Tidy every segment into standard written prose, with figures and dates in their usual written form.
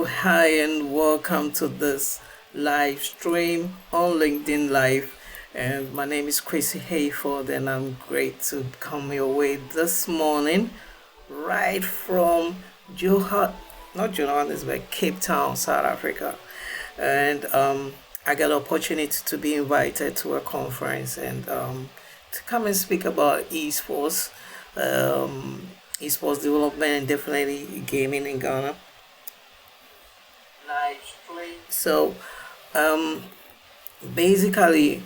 hi, and welcome to this live stream on LinkedIn Live. And my name is Kwesi Hayford, and I'm great to come your way this morning, right from Johann, not Johannesburg, Cape Town, South Africa. And I got the opportunity to be invited to a conference and to come and speak about esports. Um, Esports development and definitely gaming in Ghana. So, um, basically,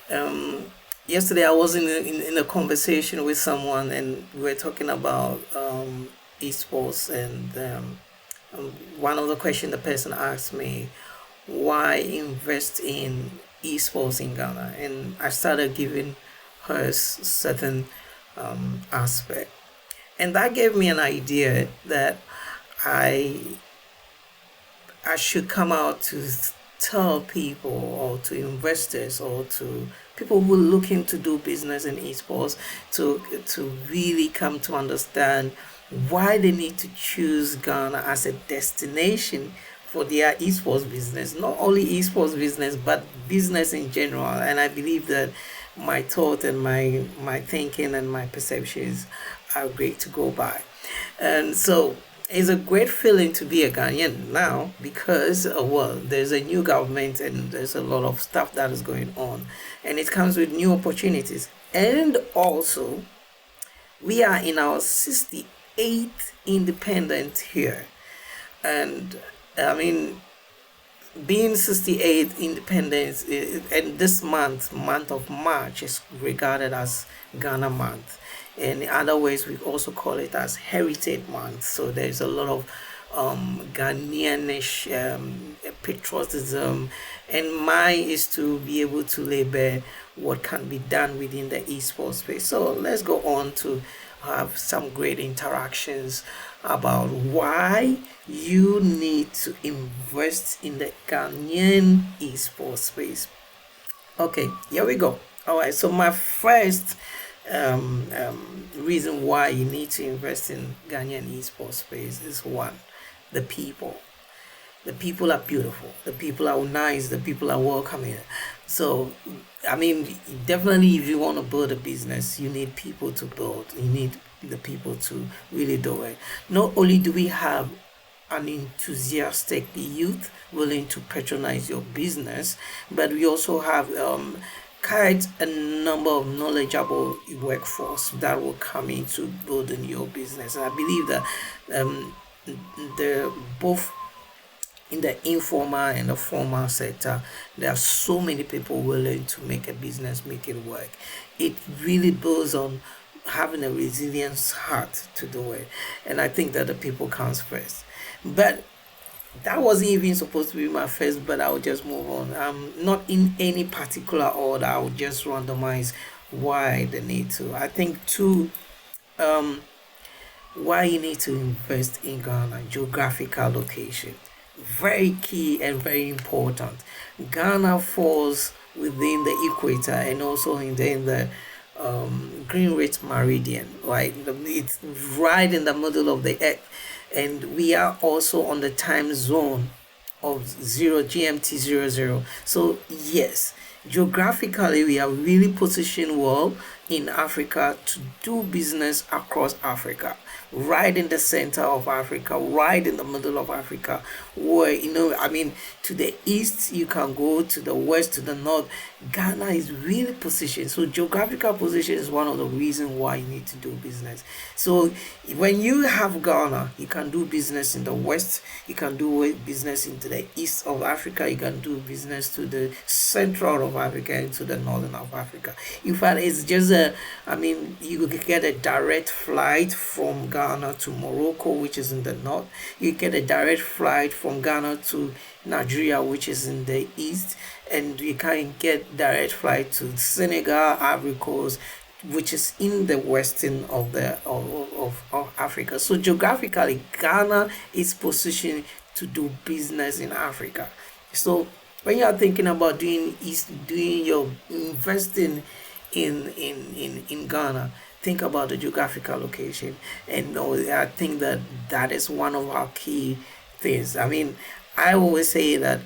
um, yesterday I was in a conversation with someone and we were talking about esports and one of the questions the person asked me, why invest in esports in Ghana? And I started giving her certain aspect. And that gave me an idea that I I should come out to tell people or to investors or to people who are looking to do business in esports to really come to understand why they need to choose Ghana as a destination for their esports business. Not only esports business, but business in general. And I believe that my thought and my thinking and my perceptions are great to go by. And so it's a great feeling to be a Ghanaian now because, well, there's a new government and there's a lot of stuff that is going on, and it comes with new opportunities. And also, we are in our 68th independent here, and I mean, being 68 independence and this month of March is regarded as Ghana month, and in other ways we also call it as heritage month. So there's a lot of Ghanaianish patriotism, and mine is to be able to lay bare what can be done within the esports space. So let's go on to have some great interactions about why you need to invest in the Ghanaian esports space. Okay, here we go. All right, so my first reason why you need to invest in Ghanaian esports space is one, the people. The people are beautiful. The people are nice. The people are welcoming. So, I mean, definitely, if you want to build a business, you need people to build. You need the people to really do it. Not only do we have an enthusiastic youth willing to patronize your business, but we also have quite a number of knowledgeable workforce that will come into building your business. And I believe that um, the both in the informal and the formal sector, there are so many people willing to make a business, make it work. It really builds on having a resilience heart to do it. And I think that the people comes first. But that wasn't even supposed to be my first, but I'll just move on. Not in any particular order, I'll just randomize why the need to. I think two um why you need to invest in Ghana, geographical location. Very key and very important. Ghana falls within the equator and also in the Greenwich Meridian, right? It's right in the middle of the earth, and we are also on the time zone of zero GMT 00. So yes, geographically we are really positioned well in Africa to do business across Africa, right in the center of Africa, right in the middle of Africa, where I mean, to the east you can go, to the west, to the north. Ghana is really positioned. So geographical position is one of the reasons why you need to do business. So when you have Ghana, you can do business in the west, you can do business into the east of Africa, you can do business to the central of Africa and to the northern of Africa. In fact, it's just I mean, you could get a direct flight from Ghana to Morocco, which is in the north. You get a direct flight from Ghana to Nigeria, which is in the east, and you can get direct flight to Senegal, Ivory Coast, which is in the western of of Africa. So geographically, Ghana is positioned to do business in Africa. So when you are thinking about doing your investing in Ghana, think about the geographical location. And I think that that is one of our key things. I mean, I always say that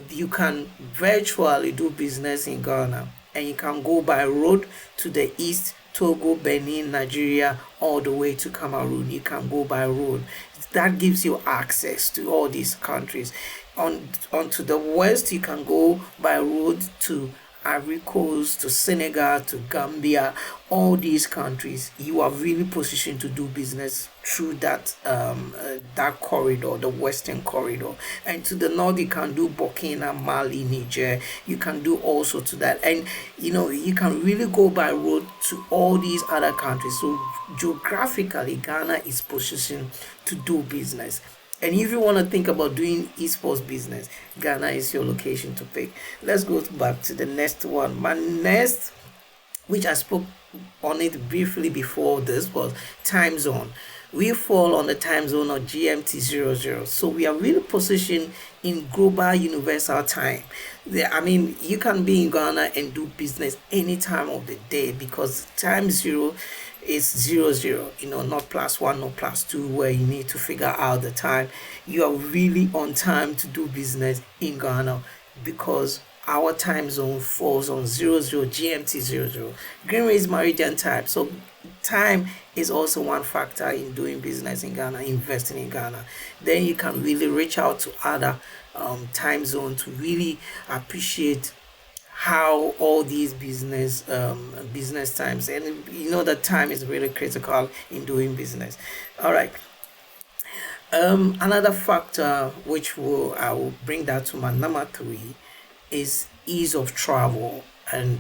you can virtually do business in Ghana, and you can go by road to the east, Togo, Benin, Nigeria, all the way to Cameroon. You can go by road. That gives you access to all these countries. Onto the west, you can go by road to Ivory Coast, to Senegal, to Gambia, all these countries. You are really positioned to do business through that corridor, the Western corridor. And to the north, you can do Burkina, Mali, Niger. You can do also to that, and you can really go by road to all these other countries. So geographically, Ghana is positioned to do business. And if you want to think about doing esports business, Ghana is your location to pick. Let's go back to the next one. My next, which I spoke on it briefly before this, was time zone. We fall on the time zone of GMT 00. So we are really positioned in global universal time. I mean, you can be in Ghana and do business any time of the day, because time zero is 00, not +1, not +2, where you need to figure out the time. You are really on time to do business in Ghana, because our time zone falls on 00, GMT 00, Greenwich Meridian time. So time is also one factor in doing business in Ghana, investing in Ghana. Then you can really reach out to other time zones to really appreciate how all these business times, and that time is really critical in doing business. All right. Another factor which I will bring that to my number three is ease of travel and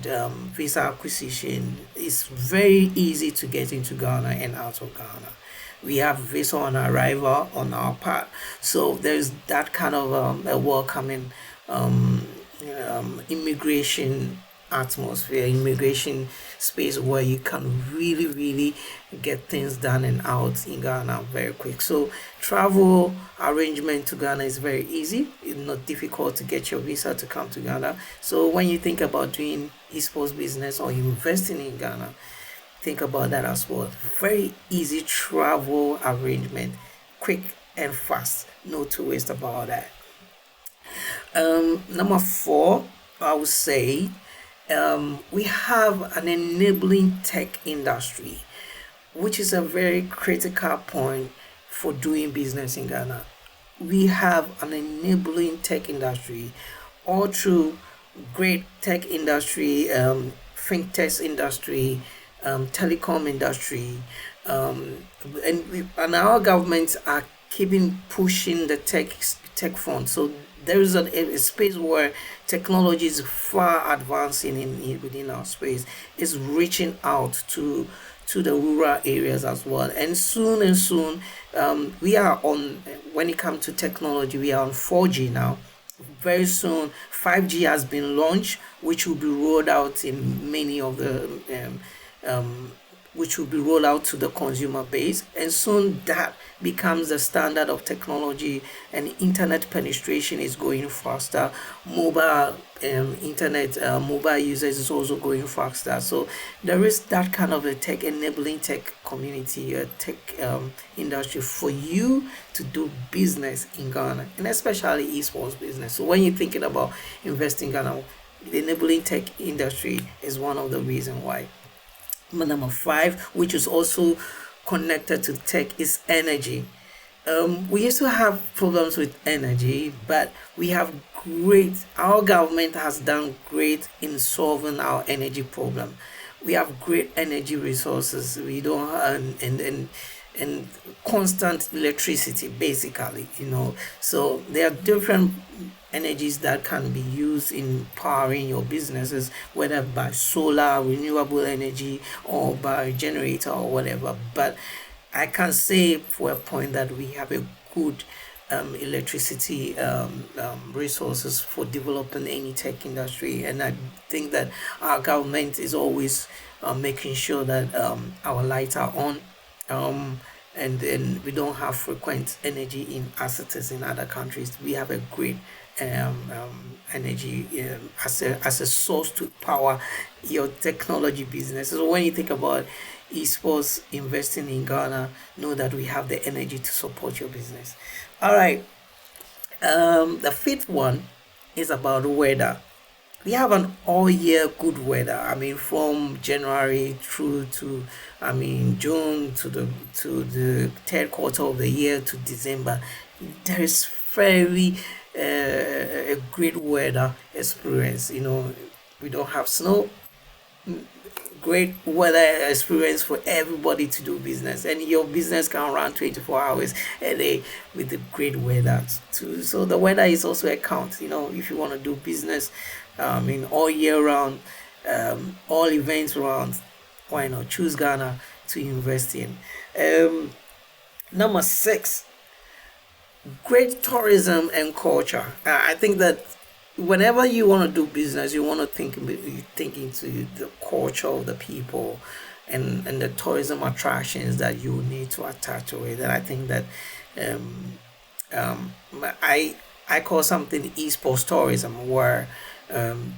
visa acquisition. It's very easy to get into Ghana and out of Ghana. We have visa on arrival on our part, so there's that kind of a welcoming immigration atmosphere, immigration space, where you can really, really get things done and out in Ghana very quick. So travel arrangement to Ghana is very easy. It's not difficult to get your visa to come to Ghana. So when you think about doing esports business or investing in Ghana, think about that as well. Very easy travel arrangement, quick and fast. No two ways about that. Number four, I would say, we have an enabling tech industry, which is a very critical point for doing business in Ghana. We have an enabling tech industry, all through great tech industry, fintech industry, telecom industry, and our governments are keeping pushing the tech front. So there is a space where technology is far advancing within our space. It's reaching out to the rural areas as well. And soon, we are on, when it comes to technology, we are on 4G now. Very soon, 5G has been launched, which will be rolled out in many of the which will be rolled out to the consumer base, and soon that becomes the standard of technology, and internet penetration is going faster. Mobile internet mobile users is also going faster. So there is that kind of a tech enabling tech community, a tech industry for you to do business in Ghana, and especially esports business. So when you're thinking about investing in Ghana, the enabling tech industry is one of the reasons why. Number five, which is also connected to tech, is energy. We used to have problems with energy, but our government has done great in solving our energy problem. We have great energy resources. We don't and constant electricity, basically, so there are different energies that can be used in powering your businesses, whether by solar, renewable energy, or by generator or whatever. But I can say for a point that we have a good electricity resources for developing any tech industry, and I think that our government is always making sure that our lights are on, and then we don't have frequent energy in as it is in other countries. We have a great energy as a source to power your technology business. So when you think about esports investing in Ghana, know that we have the energy to support your business. All right. The fifth one is about weather. We have an all year good weather. I mean, from January through to, I mean, June to the third quarter of the year to December. There is very a great weather experience. We don't have snow, great weather experience for everybody to do business, and your business can run 24 hours a day with the great weather too. So the weather is also a count, if you want to do business in all year round, all events round. Why not choose Ghana to invest in? Number six, great tourism and culture. I think that whenever you want to do business, you want to think into the culture of the people, and the tourism attractions that you need to attach to it. And I think that um, um, I I call something esports tourism, where um,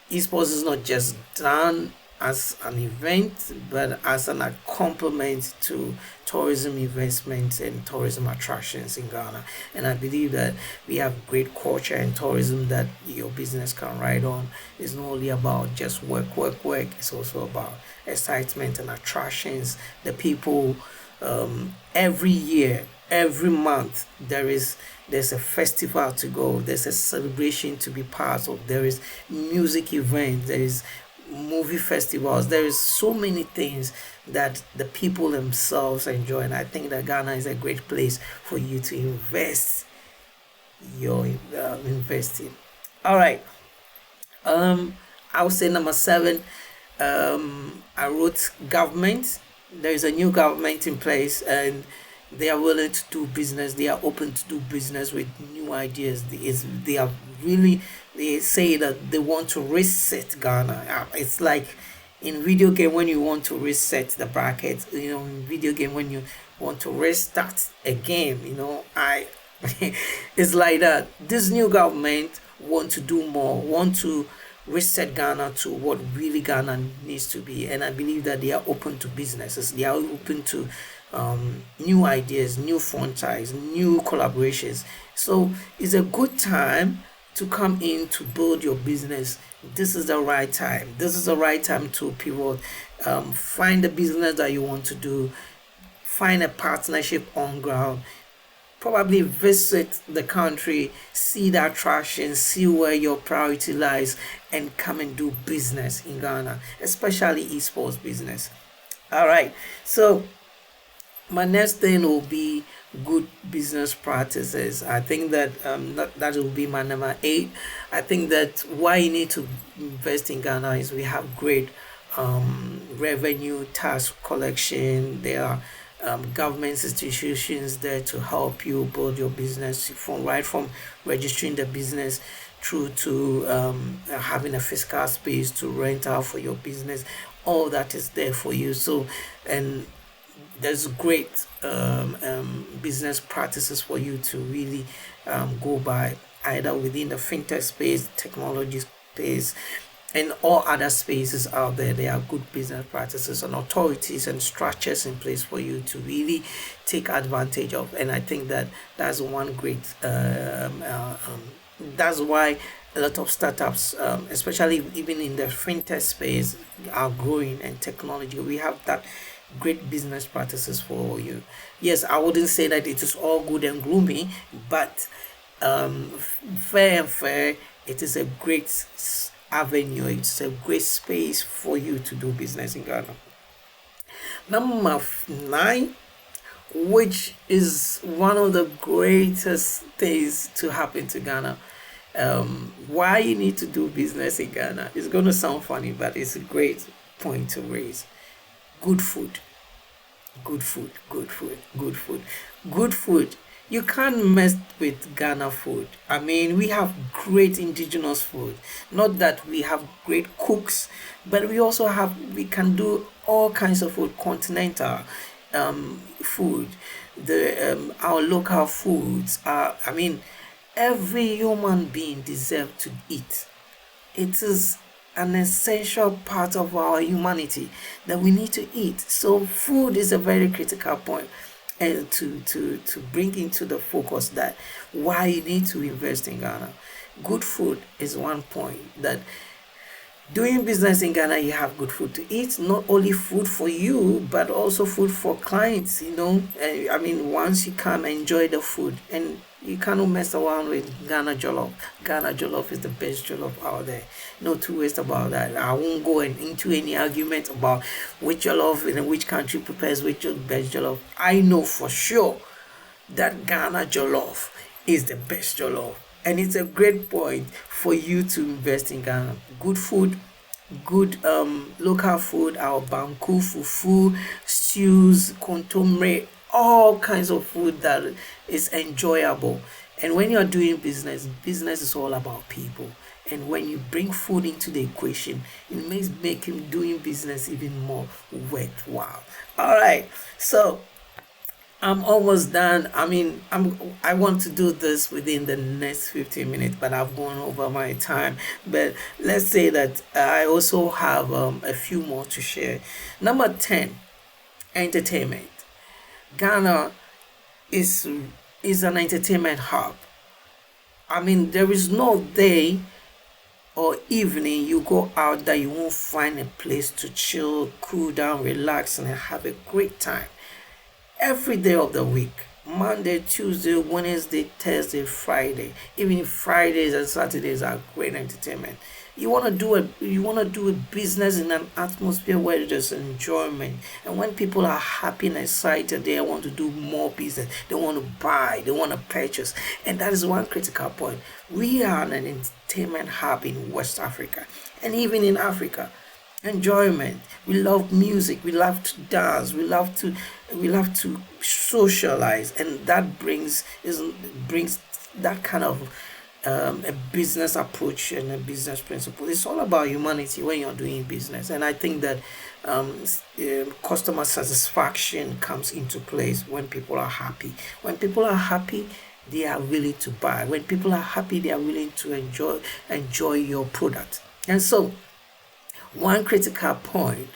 esports is not just done as an event, but as an complement to tourism investments and tourism attractions in Ghana. And I believe that we have great culture and tourism that your business can ride on. It's not only about just work, work, work. It's also about excitement and attractions. The people, every year, every month, there's a festival to go, there's a celebration to be part of, there is music events, there is movie festivals, there is so many things that the people themselves enjoy. And I think that Ghana is a great place for you to invest your investing. All right. I would say number seven, I wrote government. There is a new government in place, and they are willing to do business. They are open to do business with new ideas. They are really, they say that they want to reset Ghana. It's like in video game when you want to reset the bracket. In video game when you want to restart a game. It's like that. This new government want to do more, want to reset Ghana to what really Ghana needs to be. And I believe that they are open to businesses. They are open to new ideas, new franchise, new collaborations. So it's a good time to come in to build your business. This is the right time. This is the right time to pivot. Find the business that you want to do. Find a partnership on ground, probably visit the country, see the attractions, see where your priority lies, and come and do business in Ghana, especially esports business. All right. So my next thing will be good business practices. I think that that will be my number eight. I think that why you need to invest in Ghana is we have great revenue tax collection. There are government institutions there to help you build your business, from registering the business through to having a fiscal space to rent out for your business. All that is there for you. So, and there's great business practices for you to really go by, either within the fintech space, technology space, and all other spaces out there. There are good business practices and authorities and structures in place for you to really take advantage of. And I think that that's one great that's why a lot of startups, especially even in the fintech space, are growing, and technology. We have that great business practices for you. Yes, I wouldn't say that it is all good and gloomy, but fair and fair, it is a great avenue. It's a great space for you to do business in Ghana. Number nine, which is one of the greatest things to happen to Ghana. Why you need to do business in Ghana? It's going to sound funny, but it's a great point to raise. Good food, good food, good food, good food, good food. You can't mess with Ghana food. I mean, we have great indigenous food. Not that we have great cooks, but we can do all kinds of food, continental food. Our local foods are, I mean, Every human being deserves to eat. It is an essential part of our humanity that we need to eat. So food is a very critical point, and to bring into the focus that why you need to invest in Ghana. Good food is one point that doing business in Ghana, you have good food to eat. Not only food for you, but also food for clients. I mean, once you come, enjoy the food, and you cannot mess around with Ghana jollof. Ghana jollof is the best jollof out there. No two ways about that. I won't go into any argument about which jollof in which country prepares which best jollof. I know for sure that Ghana jollof is the best jollof. And it's a great point for you to invest in Ghana. Good food, good local food, our banku, fufu, stews, contomere, all kinds of food that is enjoyable. And when you're doing business, business is all about people. And when you bring food into the equation, it makes making doing business even more worthwhile. All right, so I'm almost done. I mean, I want to do this within the next 15 minutes, but I've gone over my time. But let's say that I also have a few more to share. Number 10, entertainment. Ghana is is an entertainment hub. I mean, there is no day or evening you go out that you won't find a place to chill, cool down, relax, and have a great time every day of the week. Monday, Tuesday, Wednesday, Thursday, Friday. Even Fridays and Saturdays are great entertainment. You want to do a business in an atmosphere where there's enjoyment. And when people are happy and excited, they want to do more business. They want to buy, they want to purchase. And that is one critical point. We are an entertainment hub in West Africa and even in Africa. Enjoyment. We love music, we love to dance, we love to socialize, and that brings that kind of a business approach and a business principle. It's all about humanity when you're doing business, and I think that customer satisfaction comes into place when people are happy. When people are happy, they are willing to buy. When people are happy, they are willing to enjoy your product. And so one critical point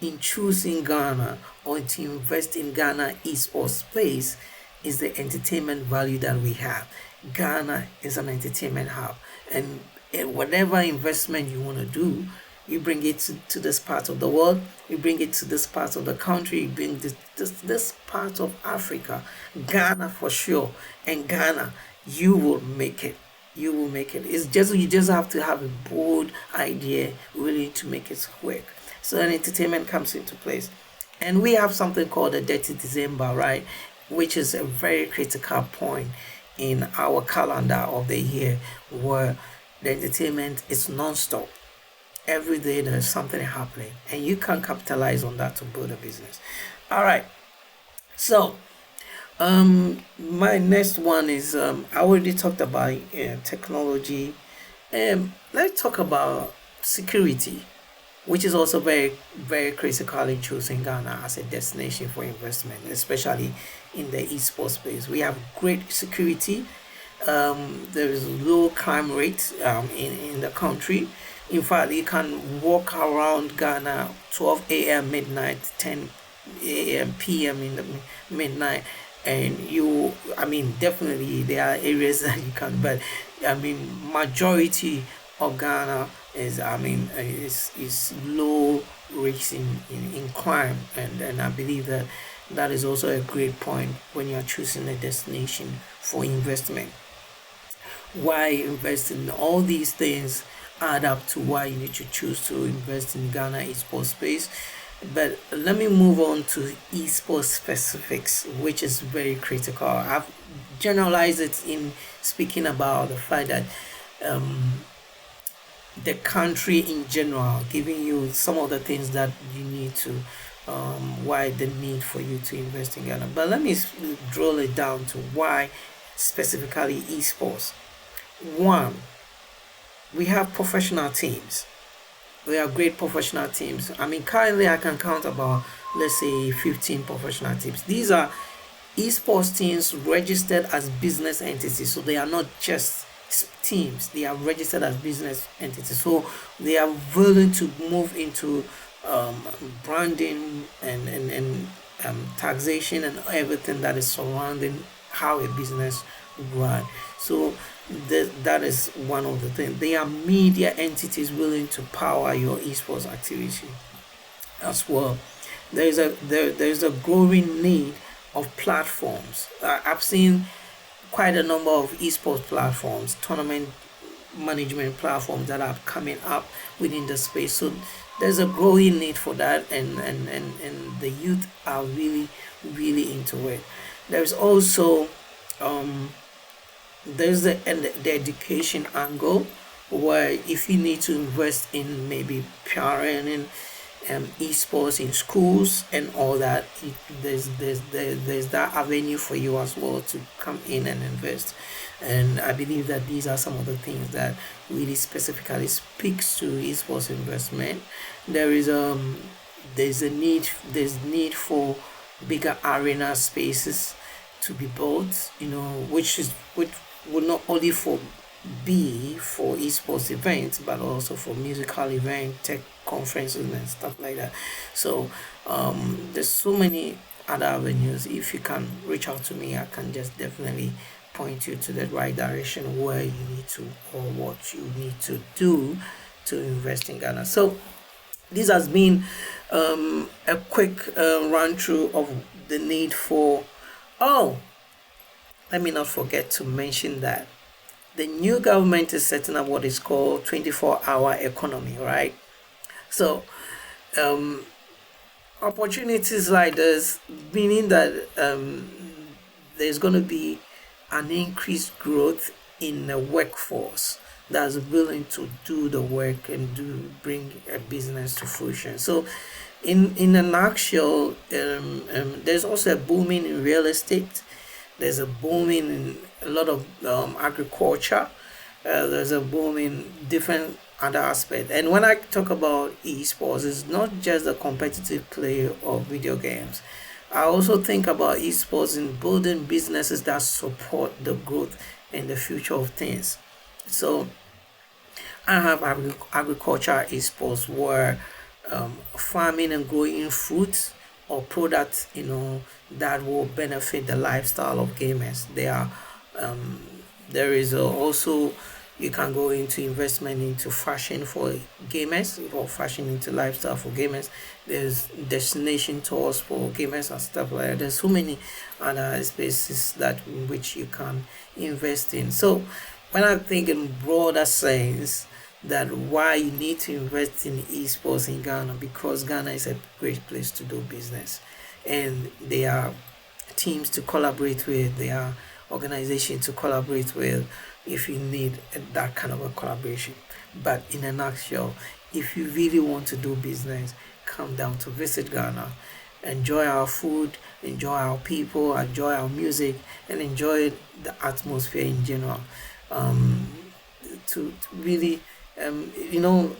in choosing Ghana or to invest in Ghana Esports space is the entertainment value that we have. Ghana is an entertainment hub, and whatever investment you want to do, you bring it to this part of the world, you bring it to this part of the country, you bring this part of Africa, Ghana for sure, and Ghana, you will make it. You will make it. It's just you just have to have a bold idea, willing to make it work. So then entertainment comes into place, and we have something called the Dirty December, right? Which is a very critical point in our calendar of the year, where the entertainment is non-stop. Every day there's something happening, and you can capitalize on that to build a business. All right. So my next one is I already talked about technology. Let's talk about security, which is also very very critical in choosing Ghana as a destination for investment, especially in the esports space. We have great security. There is low crime rate in the country. In fact, you can walk around Ghana 12 a.m. midnight, 10 a.m. p.m. in the midnight, and I mean, definitely there are areas that you can, but I mean, majority of Ghana is, I mean, is low rates in crime, and I believe that that is also a great point when you are choosing a destination for investment. Why invest in all these things add up to why you need to choose to invest in Ghana esports space. But let me move on to esports specifics, which is very critical. I've generalized it in speaking about the fact that um, the country in general, giving you some of the things that you need to, why the need for you to invest in Ghana. But let me drill it down to why specifically esports. One, we have professional teams. We have great professional teams. I mean, currently I can count about, let's say, 15 professional teams. These are esports teams registered as business entities, so they are not just teams, they are registered as business entities, so they are willing to move into um, branding and taxation and everything that is surrounding how a business run. So that is one of the things. They are media entities willing to power your esports activity as well. There's a growing need of platforms. I've seen quite a number of esports platforms, tournament management platforms that are coming up within the space. So there's a growing need for that, and the youth are really, really into it. There's also um, there's the education angle, where if you need to invest in maybe parenting esports in schools and all that, there's that avenue for you as well to come in and invest. And I believe that these are some of the things that really specifically speaks to esports investment. There is there's need for bigger arena spaces to be built, which would not only be for esports events, but also for musical events, tech conferences, and stuff like that. So there's so many other avenues. If you can reach out to me, I can just definitely point you to the right direction where you need to, or what you need to do to invest in Ghana. So this has been a quick run through of the need for. Oh, let me not forget to mention that the new government is setting up what is called 24-hour economy, right? So um, opportunities like this, meaning that there's going to be an increased growth in the workforce that's willing to do the work and bring a business to fruition. So in a nutshell, there's also a booming in real estate. There's a booming in a lot of agriculture. There's a boom in different other aspects. And when I talk about esports, it's not just the competitive play of video games. I also think about esports in building businesses that support the growth and the future of things. So I have agriculture esports, where farming and growing fruits or products, that will benefit the lifestyle of gamers. Um, there is also, you can go into investment into fashion for gamers, or fashion into lifestyle for gamers. There's destination tours for gamers and stuff like that. There's so many other spaces that in which you can invest in. So when I think in broader sense, that why you need to invest in esports in Ghana, because Ghana is a great place to do business, and they are teams to collaborate with, they are organizations to collaborate with if you need that kind of a collaboration. But in a nutshell, if you really want to do business, come down to visit Ghana, enjoy our food, enjoy our people, enjoy our music, and enjoy the atmosphere in general. Um, to really, you know,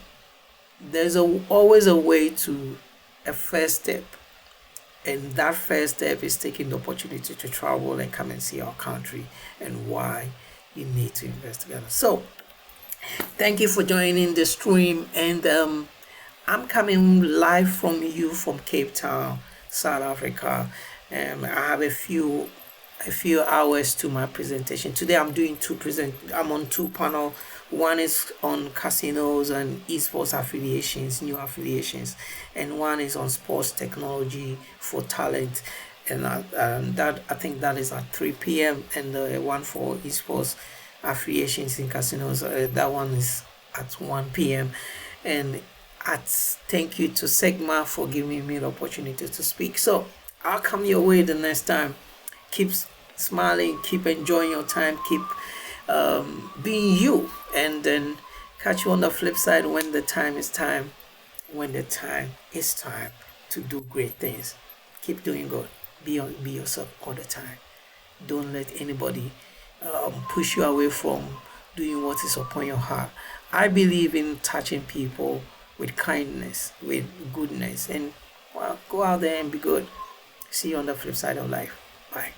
there's always a way to a first step, and that first step is taking the opportunity to travel and come and see our country, and why you need to invest together. So thank you for joining the stream, and I'm coming live from Cape Town, South Africa. I have a few hours to my presentation. Today I'm on two panel. One is on casinos and esports affiliations, new affiliations, and one is on sports technology for talent. And that, I think that is at 3 p.m. And the one for esports affiliations in casinos, that one is at 1 p.m. And thank you to Sigma for giving me the opportunity to speak. So I'll come your way the next time. Keep smiling, keep enjoying your time, keep being you, and then catch you on the flip side when the time is time. When the time is time to do great things. Keep doing good. Be yourself all the time. Don't let anybody push you away from doing what is upon your heart. I believe in touching people with kindness, with goodness, and well, go out there and be good. See you on the flip side of life. Bye.